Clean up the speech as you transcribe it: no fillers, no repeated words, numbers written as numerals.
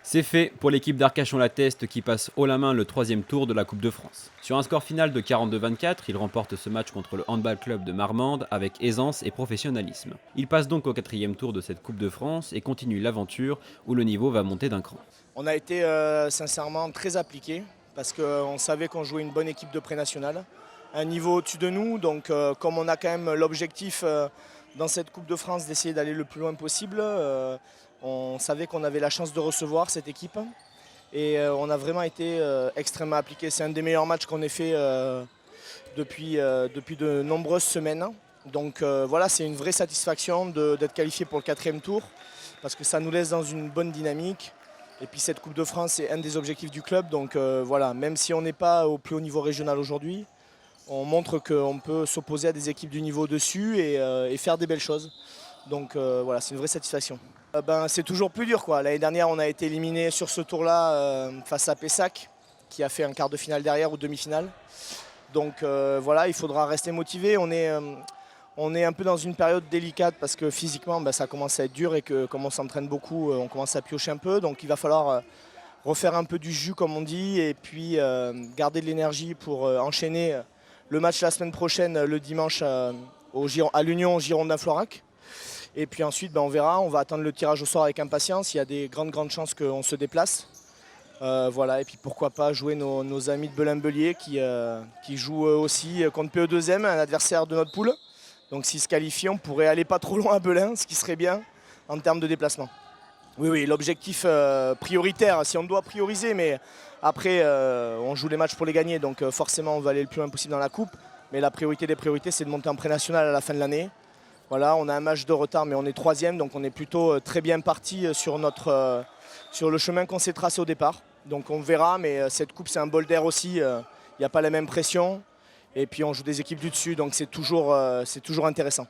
C'est fait pour l'équipe d'Arcachon-la-Teste qui passe haut la main le troisième tour de la Coupe de France. Sur un score final de 42-24, il remporte ce match contre le Handball Club de Marmande avec aisance et professionnalisme. Il passe donc au quatrième tour de cette Coupe de France et continue l'aventure où le niveau va monter d'un cran. On a été sincèrement très appliqués parce qu'on savait qu'on jouait une bonne équipe de pré-nationale, un niveau au-dessus de nous. Donc comme on a quand même l'objectif dans cette Coupe de France d'essayer d'aller le plus loin possible, on savait qu'on avait la chance de recevoir cette équipe et on a vraiment été extrêmement appliqués. C'est un des meilleurs matchs qu'on ait fait depuis de nombreuses semaines. Donc voilà, c'est une vraie satisfaction d'être qualifié pour le quatrième tour parce que ça nous laisse dans une bonne dynamique. Et puis cette Coupe de France, c'est un des objectifs du club. Donc voilà, même si on n'est pas au plus haut niveau régional aujourd'hui, on montre qu'on peut s'opposer à des équipes du niveau dessus et faire des belles choses. Donc voilà, c'est une vraie satisfaction. C'est toujours plus dur, quoi. L'année dernière, on a été éliminé sur ce tour-là face à Pessac, qui a fait un quart de finale derrière ou demi-finale. Donc voilà, il faudra rester motivé. On est un peu dans une période délicate parce que physiquement, ça commence à être dur et que comme on s'entraîne beaucoup, on commence à piocher un peu. Donc il va falloir refaire un peu du jus, comme on dit, et puis garder de l'énergie pour enchaîner le match la semaine prochaine, le dimanche à l'Union Girondin-Florac. Et puis ensuite, on verra, on va attendre le tirage au sort avec impatience. Il y a des grandes chances qu'on se déplace. Voilà, et puis pourquoi pas jouer nos amis de Belin-Bellier qui jouent aussi contre PE2M, un adversaire de notre poule. Donc s'ils se qualifient, on pourrait aller pas trop loin à Belin, ce qui serait bien en termes de déplacement. Oui, l'objectif prioritaire, si on doit prioriser, mais après on joue les matchs pour les gagner, donc forcément on va aller le plus loin possible dans la coupe. Mais la priorité des priorités, c'est de monter en pré-national à la fin de l'année. Voilà, on a un match de retard, mais on est troisième, donc on est plutôt très bien parti sur le chemin qu'on s'est tracé au départ. Donc on verra, mais cette coupe c'est un bol d'air aussi, il n'y a pas la même pression. Et puis on joue des équipes du dessus, donc c'est toujours intéressant.